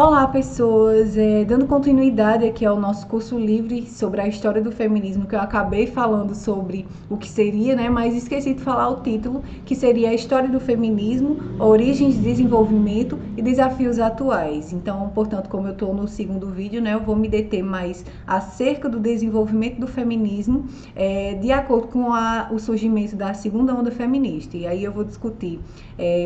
Olá, pessoas! Dando continuidade aqui ao nosso curso livre sobre a história do feminismo, que eu acabei falando sobre o que seria, né? Mas esqueci de falar o título, que seria a história do feminismo, origens, desenvolvimento e desafios atuais. Então, portanto, como eu estou no segundo vídeo, né? Eu vou me deter mais acerca do desenvolvimento do feminismo, de acordo com o surgimento da segunda onda feminista. E aí eu vou discutir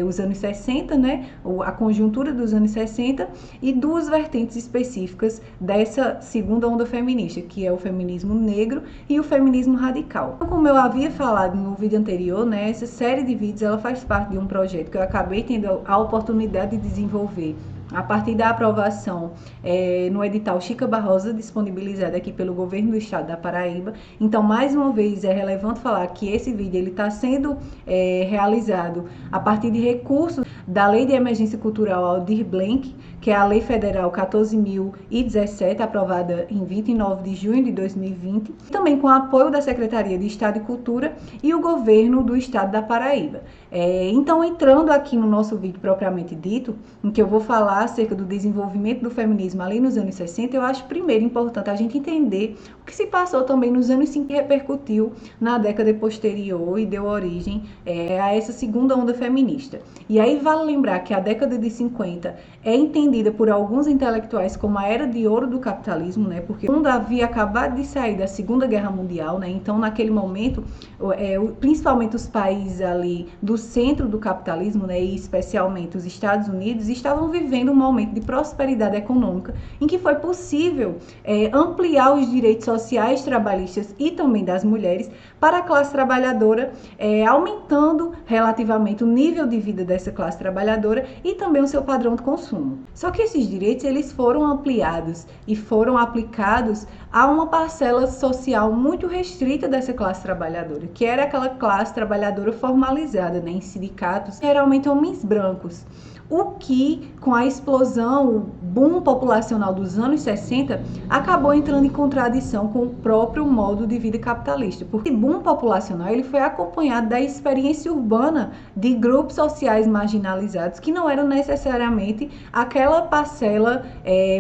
os anos 60, né? A conjuntura dos anos 60 e duas vertentes específicas dessa segunda onda feminista, que é o feminismo negro e o feminismo radical. Como eu havia falado no vídeo anterior, né, essa série de vídeos ela faz parte de um projeto que eu acabei tendo a oportunidade de desenvolver a partir da aprovação no edital Chica Barrosa, disponibilizado aqui pelo governo do estado da Paraíba. Então, mais uma vez, é relevante falar que esse vídeo está sendo realizado a partir de recursos da Lei de Emergência Cultural Aldir Blanc, que é a Lei Federal 14.017, aprovada em 29 de junho de 2020, e também com o apoio da Secretaria de Estado de Cultura e o governo do estado da Paraíba. Então, entrando aqui no nosso vídeo propriamente dito, em que eu vou falar acerca do desenvolvimento do feminismo ali nos anos 60, eu acho primeiro importante a gente entender o que se passou também nos anos 50 que repercutiu na década posterior e deu origem a essa segunda onda feminista. E aí vale lembrar que a década de 50 é entendida por alguns intelectuais como a era de ouro do capitalismo, né? Porque o mundo havia acabado de sair da Segunda Guerra Mundial, né? Então, naquele momento, principalmente os países ali do centro do capitalismo, né? E especialmente os Estados Unidos, estavam vivendo um momento de prosperidade econômica em que foi possível ampliar os direitos sociais, trabalhistas e também das mulheres para a classe trabalhadora, aumentando relativamente o nível de vida dessa classe trabalhadora e também o seu padrão de consumo. Só que esses direitos eles foram ampliados e foram aplicados a uma parcela social muito restrita dessa classe trabalhadora, que era aquela classe trabalhadora formalizada, né, em sindicatos, geralmente homens brancos. O que, com a explosão, o boom populacional dos anos 60, acabou entrando em contradição com o próprio modo de vida capitalista. Porque o boom populacional ele foi acompanhado da experiência urbana de grupos sociais marginalizados que não eram necessariamente aquela parcela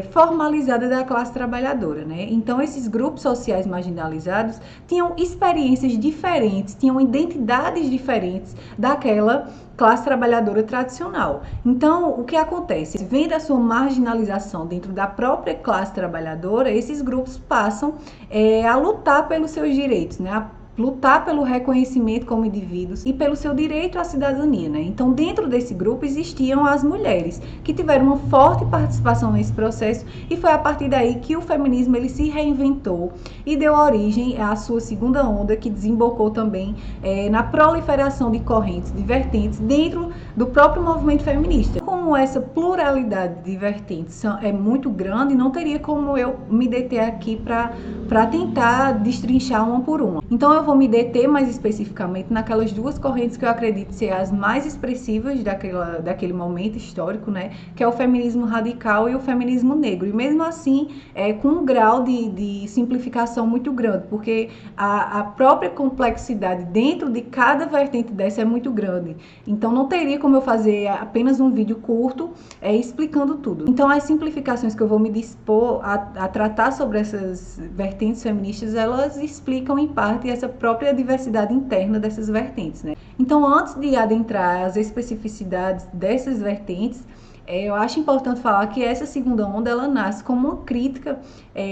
formalizada da classe trabalhadora, né? Então, esses grupos sociais marginalizados tinham experiências diferentes, tinham identidades diferentes daquela classe trabalhadora tradicional. Então, o que acontece? Vendo a sua marginalização dentro da própria classe trabalhadora, esses grupos passam a lutar pelos seus direitos, né? A lutar pelo reconhecimento como indivíduos e pelo seu direito à cidadania, né? Então, dentro desse grupo existiam as mulheres, que tiveram uma forte participação nesse processo e foi a partir daí que o feminismo ele se reinventou e deu origem à sua segunda onda, que desembocou também na proliferação de correntes, de vertentes dentro do próprio movimento feminista. Como essa pluralidade de vertentes é muito grande, não teria como eu me deter aqui para tentar destrinchar uma por uma. Então, eu vou me deter mais especificamente naquelas duas correntes que eu acredito ser as mais expressivas daquele momento histórico, né? Que é o feminismo radical e o feminismo negro. E mesmo assim, com um grau de simplificação muito grande, porque a própria complexidade dentro de cada vertente dessa é muito grande. Então, não teria como eu fazer apenas um vídeo curto explicando tudo. Então, as simplificações que eu vou me dispor a tratar sobre essas vertentes feministas, elas explicam em parte essa própria diversidade interna dessas vertentes, né? Então, antes de adentrar as especificidades dessas vertentes, eu acho importante falar que essa segunda onda ela nasce como uma crítica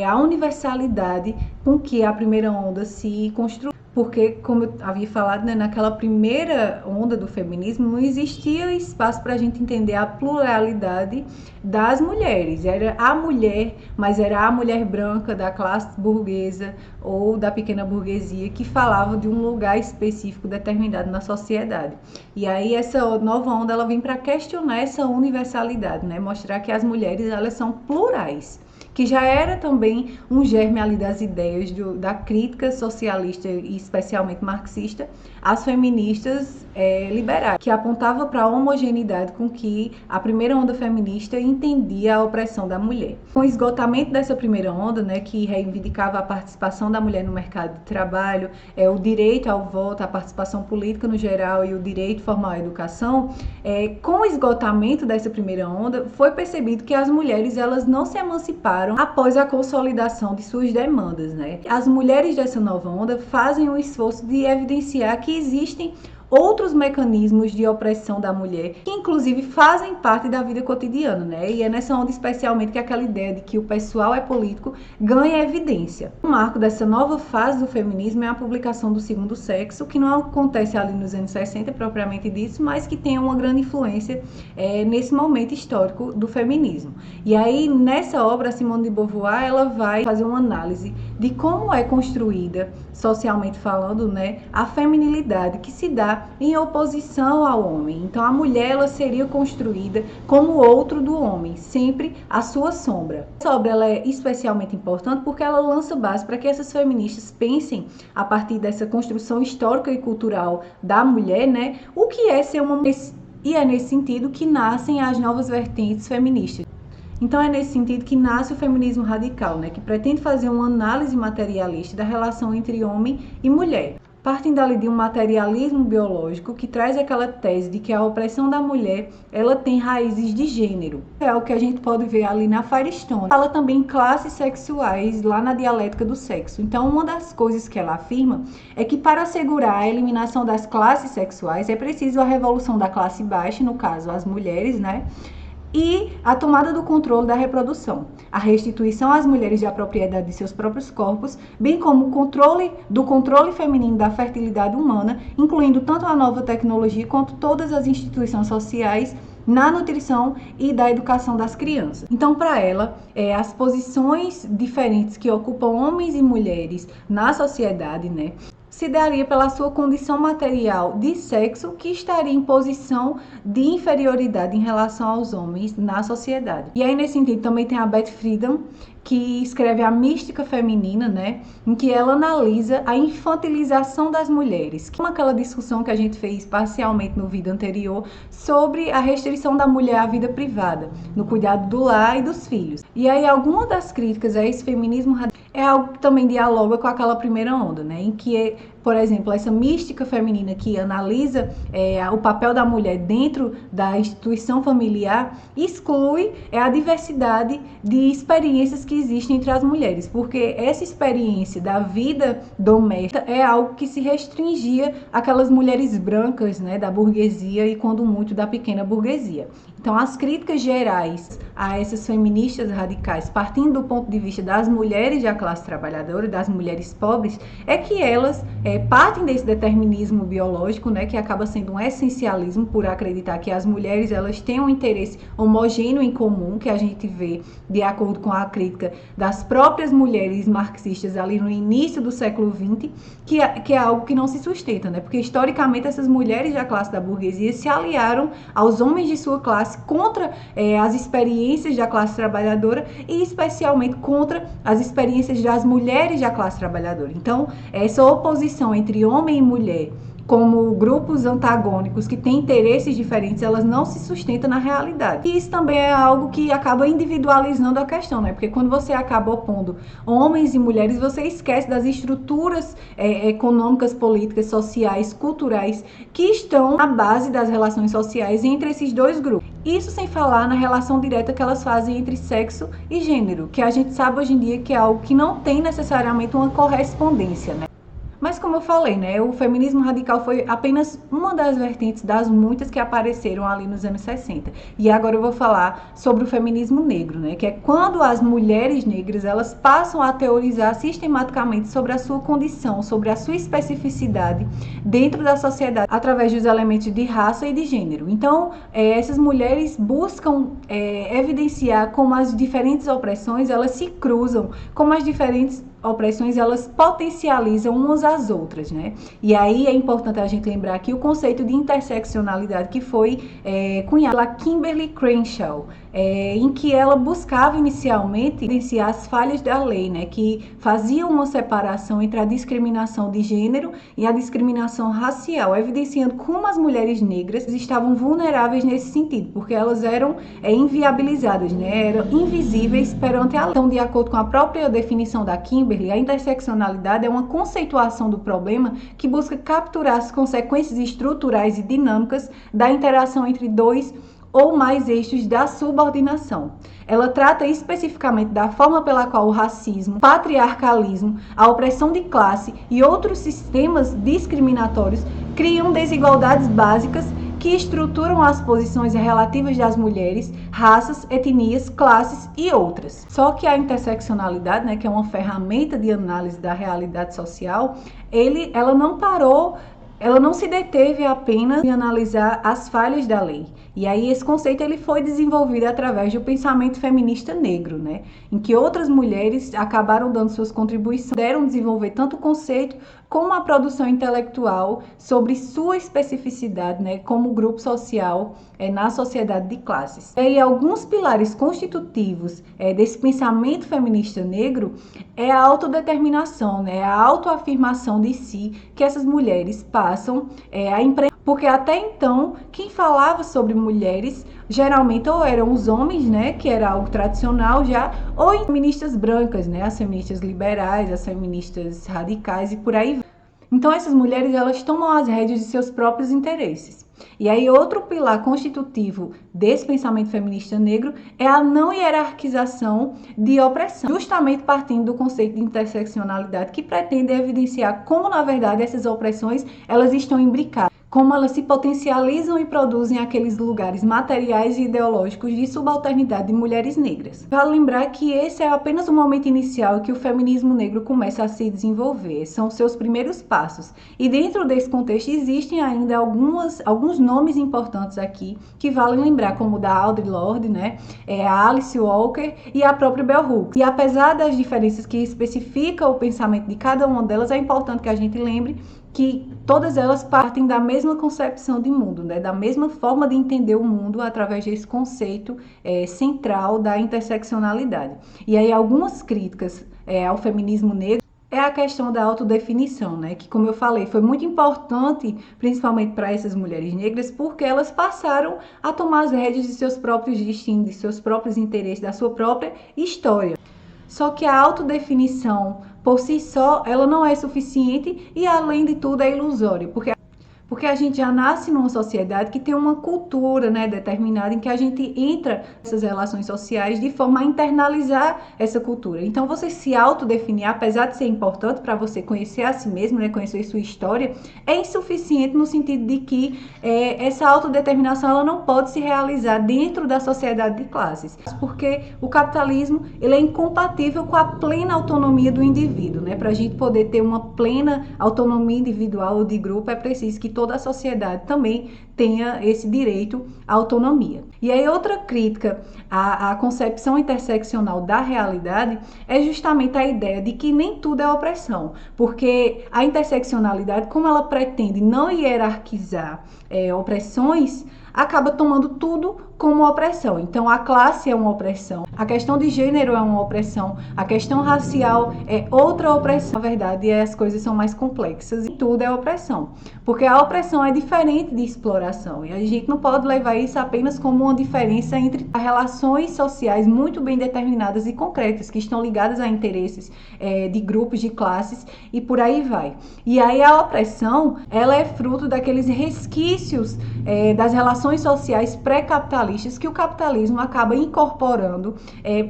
à universalidade com que a primeira onda se construiu. Porque, como eu havia falado, né, naquela primeira onda do feminismo não existia espaço para a gente entender a pluralidade das mulheres. Era a mulher, mas era a mulher branca da classe burguesa ou da pequena burguesia que falava de um lugar específico determinado na sociedade. E aí essa nova onda ela vem para questionar essa universalidade, né, mostrar que as mulheres elas são plurais, que já era também um germe ali das ideias da crítica socialista e especialmente marxista, as feministas liberais, que apontava para a homogeneidade com que a primeira onda feminista entendia a opressão da mulher. Com o esgotamento dessa primeira onda, né, que reivindicava a participação da mulher no mercado de trabalho, o direito ao voto, a participação política no geral e o direito formal à educação, com o esgotamento dessa primeira onda, foi percebido que as mulheres elas não se emanciparam após a consolidação de suas demandas, né? As mulheres dessa nova onda fazem um esforço de evidenciar que existem outros mecanismos de opressão da mulher, que inclusive fazem parte da vida cotidiana, né? E é nessa onda especialmente que aquela ideia de que o pessoal é político ganha evidência. O marco dessa nova fase do feminismo é a publicação do Segundo Sexo, que não acontece ali nos anos 60 propriamente disso, mas que tem uma grande influência nesse momento histórico do feminismo. E aí, nessa obra, Simone de Beauvoir, ela vai fazer uma análise de como é construída, socialmente falando, né, a feminilidade que se dá em oposição ao homem. Então, a mulher ela seria construída como outro do homem, sempre a sua sombra. Essa obra ela é especialmente importante porque ela lança base para que essas feministas pensem, a partir dessa construção histórica e cultural da mulher, né, o que é ser uma mulher. E é nesse sentido que nascem as novas vertentes feministas. Então é nesse sentido que nasce o feminismo radical, né, que pretende fazer uma análise materialista da relação entre homem e mulher. Partem dali de um materialismo biológico que traz aquela tese de que a opressão da mulher ela tem raízes de gênero. É o que a gente pode ver ali na Firestone. Fala também em classes sexuais lá na dialética do sexo. Então uma das coisas que ela afirma é que para assegurar a eliminação das classes sexuais é preciso a revolução da classe baixa, no caso as mulheres, né? E a tomada do controle da reprodução, a restituição às mulheres da propriedade de seus próprios corpos, bem como o controle feminino da fertilidade humana, incluindo tanto a nova tecnologia quanto todas as instituições sociais na nutrição e da educação das crianças. Então, para ela, as posições diferentes que ocupam homens e mulheres na sociedade, né, se daria pela sua condição material de sexo que estaria em posição de inferioridade em relação aos homens na sociedade. E aí, nesse sentido, também tem a Beth Friedan, que escreve A Mística Feminina, né, em que ela analisa a infantilização das mulheres, que é aquela discussão que a gente fez parcialmente no vídeo anterior sobre a restrição da mulher à vida privada, no cuidado do lar e dos filhos. E aí, alguma das críticas a esse feminismo é algo que também dialoga com aquela primeira onda, né, em que, por exemplo, essa mística feminina que analisa o papel da mulher dentro da instituição familiar exclui a diversidade de experiências que existem entre as mulheres, porque essa experiência da vida doméstica é algo que se restringia àquelas mulheres brancas, né, da burguesia e, quando muito, da pequena burguesia. Então, as críticas gerais a essas feministas radicais, partindo do ponto de vista das mulheres da classe trabalhadora, das mulheres pobres, é que elas partem desse determinismo biológico, né, que acaba sendo um essencialismo por acreditar que as mulheres elas têm um interesse homogêneo em comum, que a gente vê de acordo com a crítica das próprias mulheres marxistas ali no início do século XX, que é algo que não se sustenta, né, porque historicamente essas mulheres da classe da burguesia se aliaram aos homens de sua classe contra as experiências da classe trabalhadora e especialmente contra as experiências das mulheres da classe trabalhadora. Então, essa oposição entre homem e mulher como grupos antagônicos que têm interesses diferentes, elas não se sustentam na realidade. E isso também é algo que acaba individualizando a questão, né? Porque quando você acaba opondo homens e mulheres, você esquece das estruturas econômicas, políticas, sociais, culturais que estão na base das relações sociais entre esses dois grupos. Isso sem falar na relação direta que elas fazem entre sexo e gênero, que a gente sabe hoje em dia que é algo que não tem necessariamente uma correspondência, né? Mas como eu falei, né, o feminismo radical foi apenas uma das vertentes das muitas que apareceram ali nos anos 60. E agora eu vou falar sobre o feminismo negro, né, que é quando as mulheres negras elas passam a teorizar sistematicamente sobre a sua condição, sobre a sua especificidade dentro da sociedade, através dos elementos de raça e de gênero. Então, essas mulheres buscam evidenciar como as diferentes opressões elas se cruzam, como as diferentes opressões elas potencializam umas às outras, né? E aí é importante a gente lembrar aqui o conceito de interseccionalidade que foi cunhado pela Kimberly Crenshaw, em que ela buscava inicialmente evidenciar as falhas da lei, né, que faziam uma separação entre a discriminação de gênero e a discriminação racial, evidenciando como as mulheres negras estavam vulneráveis nesse sentido, porque elas eram inviabilizadas, né, eram invisíveis perante a lei. Então, de acordo com a própria definição da Kimberly, a interseccionalidade é uma conceituação do problema que busca capturar as consequências estruturais e dinâmicas da interação entre dois ou mais eixos da subordinação. Ela trata especificamente da forma pela qual o racismo, o patriarcalismo, a opressão de classe e outros sistemas discriminatórios criam desigualdades básicas que estruturam as posições relativas das mulheres, raças, etnias, classes e outras. Só que a interseccionalidade, né, que é uma ferramenta de análise da realidade social, ela não parou. Ela não se deteve apenas em analisar as falhas da lei. E aí esse conceito ele foi desenvolvido através do pensamento feminista negro, né? Em que outras mulheres acabaram dando suas contribuições, puderam desenvolver tanto o conceito como a produção intelectual sobre sua especificidade, né, como grupo social na sociedade de classes. E alguns pilares constitutivos desse pensamento feminista negro é a autodeterminação, né, a autoafirmação de si que essas mulheres passam a empreender. Porque até então, quem falava sobre mulheres, geralmente ou eram os homens, né, que era algo tradicional já, ou em feministas brancas, né, as feministas liberais, as feministas radicais e por aí vai. Então essas mulheres, elas tomam as rédeas de seus próprios interesses. E aí outro pilar constitutivo desse pensamento feminista negro é a não hierarquização de opressão, justamente partindo do conceito de interseccionalidade que pretende evidenciar como, na verdade, essas opressões, elas estão imbricadas, como elas se potencializam e produzem aqueles lugares materiais e ideológicos de subalternidade de mulheres negras. Vale lembrar que esse é apenas o momento inicial que o feminismo negro começa a se desenvolver, são seus primeiros passos. E dentro desse contexto existem ainda alguns nomes importantes aqui que valem lembrar, como o da Audre Lorde, né, a Alice Walker e a própria Bell Hooks. E apesar das diferenças que especificam o pensamento de cada uma delas, é importante que a gente lembre que todas elas partem da mesma concepção de mundo, né? Da mesma forma de entender o mundo através desse conceito central da interseccionalidade. E aí algumas críticas ao feminismo negro é a questão da autodefinição, né? Que, como eu falei, foi muito importante, principalmente para essas mulheres negras, porque elas passaram a tomar as rédeas de seus próprios destinos, de seus próprios interesses, da sua própria história. Só que a autodefinição por si só, ela não é suficiente e, além de tudo, é ilusória, porque a gente já nasce numa sociedade que tem uma cultura, né, determinada, em que a gente entra nessas relações sociais de forma a internalizar essa cultura. Então, você se autodefinir, apesar de ser importante para você conhecer a si mesmo, né, conhecer sua história, é insuficiente no sentido de que essa autodeterminação ela não pode se realizar dentro da sociedade de classes, porque o capitalismo ele é incompatível com a plena autonomia do indivíduo, né? Para a gente poder ter uma plena autonomia individual ou de grupo, é preciso que toda a sociedade também tenha esse direito à autonomia. E aí outra crítica à concepção interseccional da realidade é justamente a ideia de que nem tudo é opressão, porque a interseccionalidade, como ela pretende não hierarquizar opressões, acaba tomando tudo como opressão. Então, a classe é uma opressão, a questão de gênero é uma opressão, a questão racial é outra opressão. Na verdade, as coisas são mais complexas e tudo é opressão, porque a opressão é diferente de exploração e a gente não pode levar isso apenas como uma diferença entre relações sociais muito bem determinadas e concretas, que estão ligadas a interesses de grupos, de classes e por aí vai. E aí a opressão, ela é fruto daqueles resquícios das relações sociais pré-capitalistas que o capitalismo acaba incorporando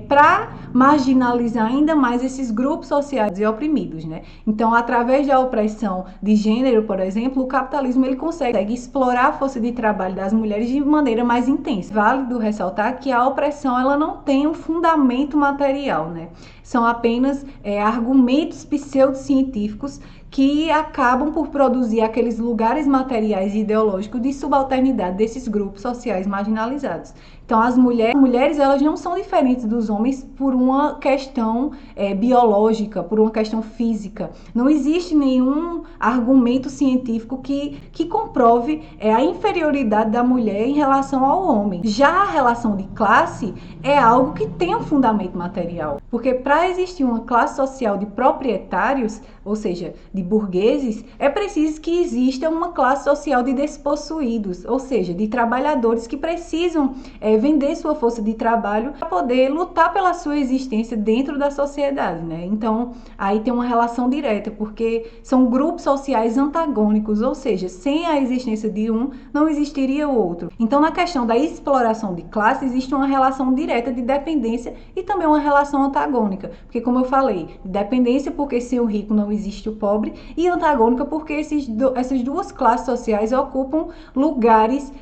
para marginalizar ainda mais esses grupos sociais e oprimidos, né? Então, através da opressão de gênero, por exemplo, o capitalismo ele consegue explorar a força de trabalho das mulheres de maneira mais intensa. Válido ressaltar que a opressão ela não tem um fundamento material, né? São apenas argumentos pseudocientíficos que acabam por produzir aqueles lugares materiais e ideológicos de subalternidade desses grupos sociais marginalizados. Então, as mulheres elas não são diferentes dos homens por uma questão biológica, por uma questão física. Não existe nenhum argumento científico que comprove a inferioridade da mulher em relação ao homem. Já a relação de classe é algo que tem um fundamento material, porque para existir uma classe social de proprietários, ou seja, de burgueses, é preciso que exista uma classe social de despossuídos, ou seja, de trabalhadores que precisam vender sua força de trabalho para poder lutar pela sua existência dentro da sociedade, né? Então, aí tem uma relação direta, porque são grupos sociais antagônicos, ou seja, sem a existência de um, não existiria o outro. Então, na questão da exploração de classe, existe uma relação direta de dependência e também uma relação antagônica, porque, como eu falei, dependência porque sem o rico não existe o pobre, e antagônica porque essas duas classes sociais ocupam lugares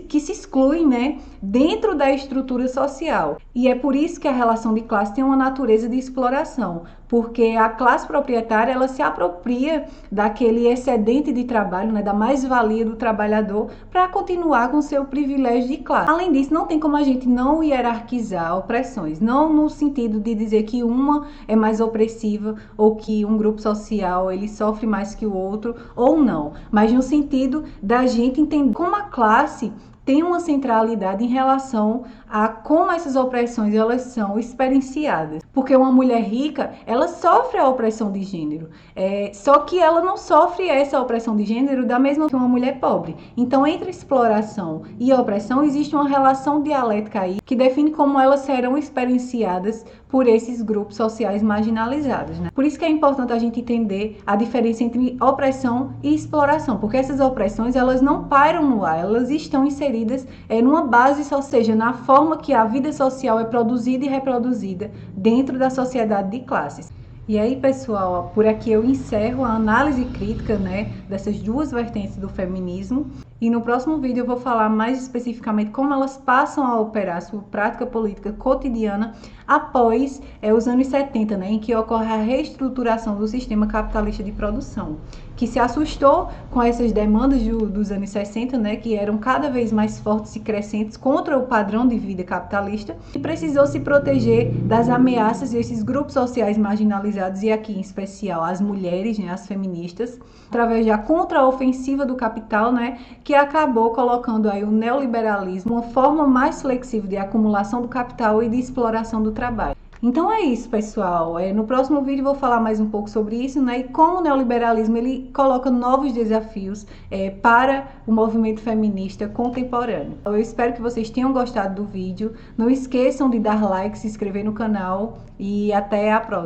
que se excluem, né, dentro da estrutura social. E é por isso que a relação de classe tem uma natureza de exploração, porque a classe proprietária ela se apropria daquele excedente de trabalho, né, da mais-valia do trabalhador, para continuar com seu privilégio de classe. Além disso, não tem como a gente não hierarquizar opressões, não no sentido de dizer que uma é mais opressiva ou que um grupo social ele sofre mais que o outro ou não, mas no sentido da gente entender como a classe tem uma centralidade em relação a como essas opressões elas são experienciadas. Porque uma mulher rica, ela sofre a opressão de gênero, só que ela não sofre essa opressão de gênero da mesma que uma mulher pobre. Então, entre exploração e opressão, existe uma relação dialética aí que define como elas serão experienciadas por esses grupos sociais marginalizados, né? Por isso que é importante a gente entender a diferença entre opressão e exploração, porque essas opressões elas não param no ar, elas estão inseridas numa base, ou seja, na forma que a vida social é produzida e reproduzida dentro da sociedade de classes. E aí, pessoal, por aqui eu encerro a análise crítica, né, dessas duas vertentes do feminismo. E no próximo vídeo eu vou falar mais especificamente como elas passam a operar sua prática política cotidiana após os anos 70, né, em que ocorre a reestruturação do sistema capitalista de produção, que se assustou com essas demandas dos anos 60, né, que eram cada vez mais fortes e crescentes contra o padrão de vida capitalista, e precisou se proteger das ameaças desses grupos sociais marginalizados, e aqui em especial as mulheres, né, as feministas, através da contraofensiva do capital, né, que acabou colocando aí o neoliberalismo, uma forma mais flexível de acumulação do capital e de exploração do trabalho. Então é isso, pessoal. No próximo vídeo eu vou falar mais um pouco sobre isso, né? E como o neoliberalismo ele coloca novos desafios para o movimento feminista contemporâneo. Eu espero que vocês tenham gostado do vídeo. Não esqueçam de dar like, se inscrever no canal e até a próxima.